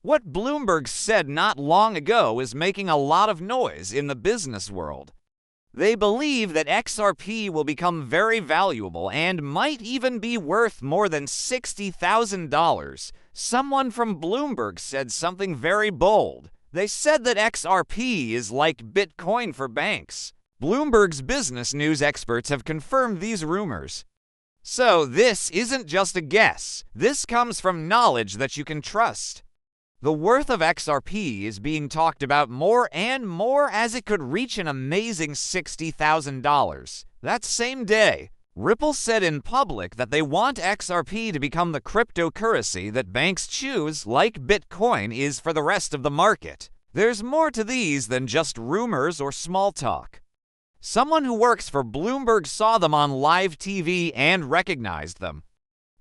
What Bloomberg said not long ago is making a lot of noise in the business world. They believe that XRP will become very valuable and might even be worth more than $60,000. Someone from Bloomberg said something very bold. They said that XRP is like Bitcoin for banks. Bloomberg's business news experts have confirmed these rumors. So this isn't just a guess. This comes from knowledge that you can trust. The worth of XRP is being talked about more and more as it could reach an amazing $60,000. That same day, Ripple said in public that they want XRP to become the cryptocurrency that banks choose, like Bitcoin is for the rest of the market. There's more to these than just rumors or small talk. Someone who works for Bloomberg saw them on live TV and recognized them.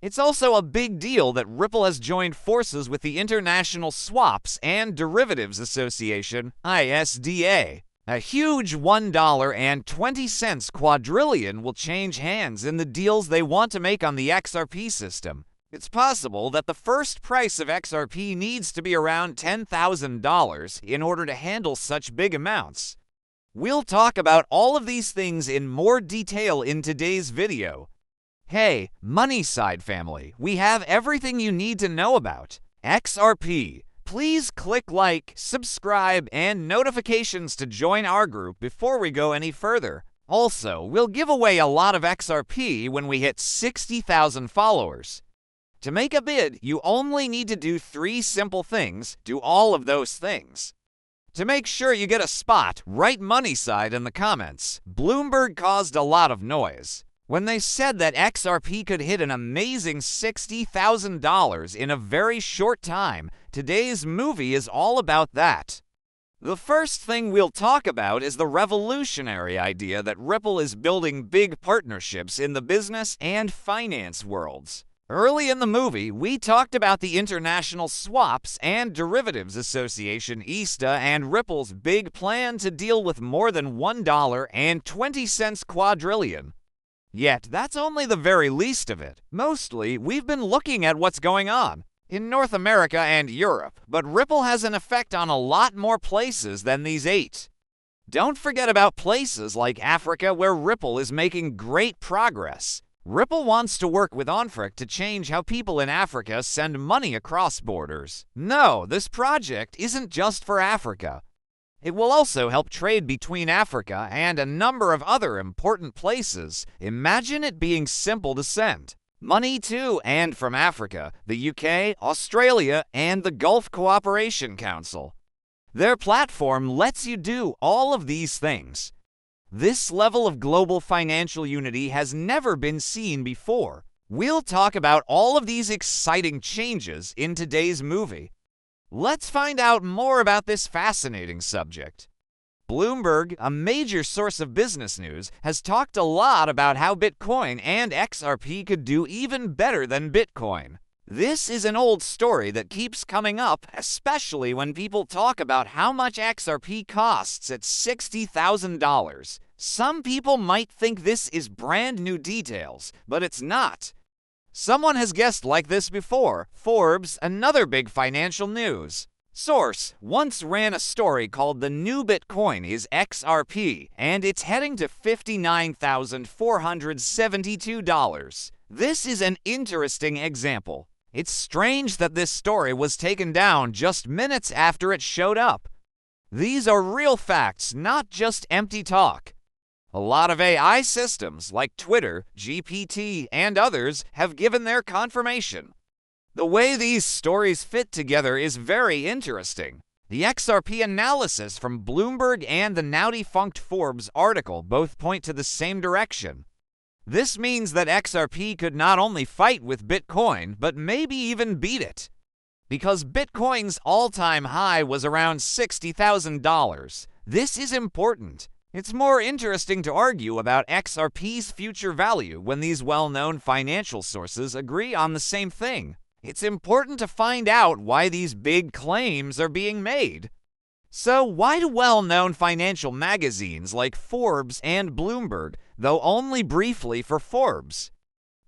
It's also a big deal that Ripple has joined forces with the International Swaps and Derivatives Association, ISDA. A huge $1.20 quadrillion will change hands in the deals they want to make on the XRP system. It's possible that the first price of XRP needs to be around $10,000 in order to handle such big amounts. We'll talk about all of these things in more detail in today's video. Hey, Moneyside family, we have everything you need to know about XRP. Please click like, subscribe, and notifications to join our group before we go any further. Also, we'll give away a lot of XRP when we hit 60,000 followers. To make a bid, you only need to do 3 simple things. Do all of those things. To make sure you get a spot, write Moneyside in the comments. Bloomberg caused a lot of noise when they said that XRP could hit an amazing $60,000 in a very short time. Today's movie is all about that. The first thing we'll talk about is the revolutionary idea that Ripple is building big partnerships in the business and finance worlds. Early in the movie, we talked about the International Swaps and Derivatives Association ISDA and Ripple's big plan to deal with more than $1.20 quadrillion. Yet, that's only the very least of it. Mostly, we've been looking at what's going on in North America and Europe, but Ripple has an effect on a lot more places than these 8. Don't forget about places like Africa where Ripple is making great progress. Ripple wants to work with OnFric to change how people in Africa send money across borders. No, this project isn't just for Africa. It will also help trade between Africa and a number of other important places. Imagine it being simple to send money to and from Africa, the UK, Australia, and the Gulf Cooperation Council. Their platform lets you do all of these things. This level of global financial unity has never been seen before. We'll talk about all of these exciting changes in today's movie. Let's find out more about this fascinating subject. Bloomberg, a major source of business news, has talked a lot about how Bitcoin and XRP could do even better than Bitcoin. This is an old story that keeps coming up, especially when people talk about how much XRP costs at $60,000. Some people might think this is brand new details, but it's not. Someone has guessed like this before. Forbes, another big financial news source, once ran a story called "The New Bitcoin is XRP, and it's heading to $59,472. This is an interesting example. It's strange that this story was taken down just minutes after it showed up. These are real facts, not just empty talk. A lot of AI systems like Twitter, GPT, and others have given their confirmation. The way these stories fit together is very interesting. The XRP analysis from Bloomberg and the now-defunct Forbes article both point to the same direction. This means that XRP could not only fight with Bitcoin, but maybe even beat it. Because Bitcoin's all-time high was around $60,000. This is important. It's more interesting to argue about XRP's future value when these well-known financial sources agree on the same thing. It's important to find out why these big claims are being made. So why do well-known financial magazines like Forbes and Bloomberg, though only briefly for Forbes?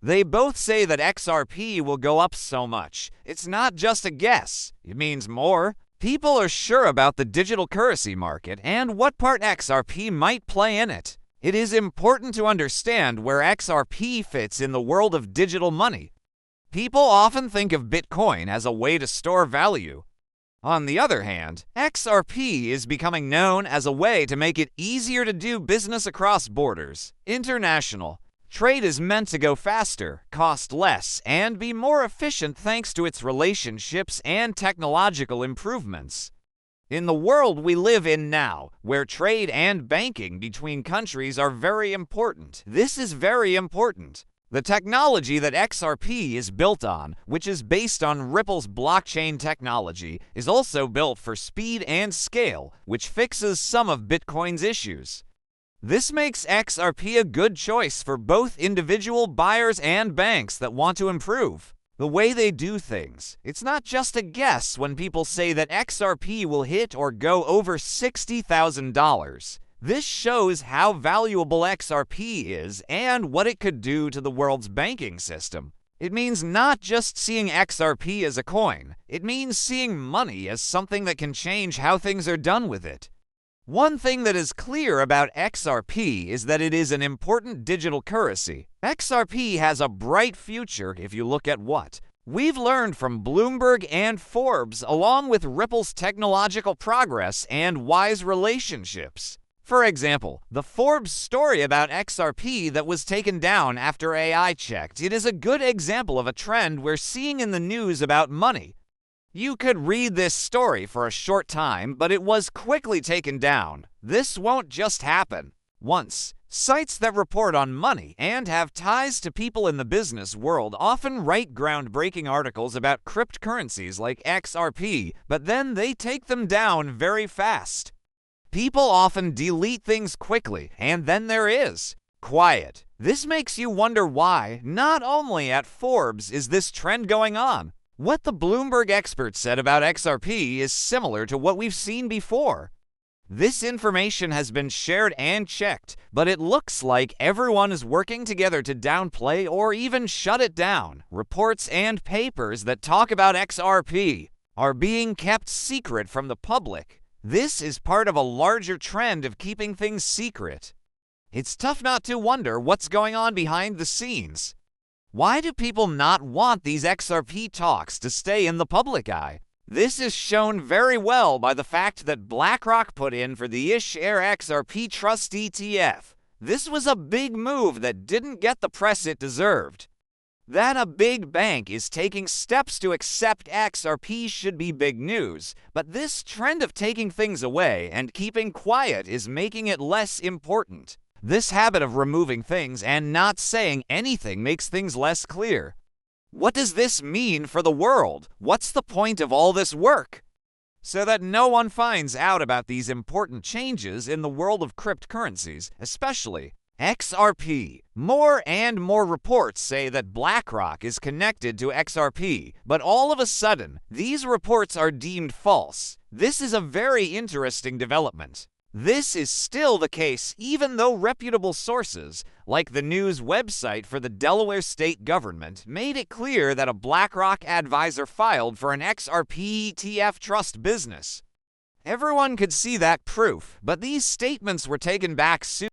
They both say that XRP will go up so much. It's not just a guess. It means more. People are sure about the digital currency market and what part XRP might play in it. It is important to understand where XRP fits in the world of digital money. People often think of Bitcoin as a way to store value. On the other hand, XRP is becoming known as a way to make it easier to do business across borders. International trade is meant to go faster, cost less, and be more efficient thanks to its relationships and technological improvements. In the world we live in now, where trade and banking between countries are very important, this is very important. The technology that XRP is built on, which is based on Ripple's blockchain technology, is also built for speed and scale, which fixes some of Bitcoin's issues. This makes XRP a good choice for both individual buyers and banks that want to improve the way they do things. It's not just a guess when people say that XRP will hit or go over $60,000. This shows how valuable XRP is and what it could do to the world's banking system. It means not just seeing XRP as a coin. It means seeing money as something that can change how things are done with it. One thing that is clear about XRP is that it is an important digital currency. XRP has a bright future if you look at what we've learned from Bloomberg and Forbes, along with Ripple's technological progress and wise relationships. For example, the Forbes story about XRP that was taken down after AI checked, it is a good example of a trend we're seeing in the news about money. You could read this story for a short time, but it was quickly taken down. This won't just happen once. Sites that report on money and have ties to people in the business world often write groundbreaking articles about cryptocurrencies like XRP, but then they take them down very fast. People often delete things quickly, and then there is quiet. This makes you wonder why, not only at Forbes, is this trend going on. What the Bloomberg expert said about XRP is similar to what we've seen before. This information has been shared and checked, but it looks like everyone is working together to downplay or even shut it down. Reports and papers that talk about XRP are being kept secret from the public. This is part of a larger trend of keeping things secret. It's tough not to wonder what's going on behind the scenes. Why do people not want these XRP talks to stay in the public eye? This is shown very well by the fact that BlackRock put in for the iShare XRP Trust ETF. This was a big move that didn't get the press it deserved. That a big bank is taking steps to accept XRP should be big news, but this trend of taking things away and keeping quiet is making it less important. This habit of removing things and not saying anything makes things less clear. What does this mean for the world? What's the point of all this work? So that no one finds out about these important changes in the world of cryptocurrencies, especially XRP. More and more reports say that BlackRock is connected to XRP, but all of a sudden, these reports are deemed false. This is a very interesting development. This is still the case even though reputable sources, like the news website for the Delaware state government, made it clear that a BlackRock advisor filed for an XRP ETF trust business. Everyone could see that proof, but these statements were taken back soon.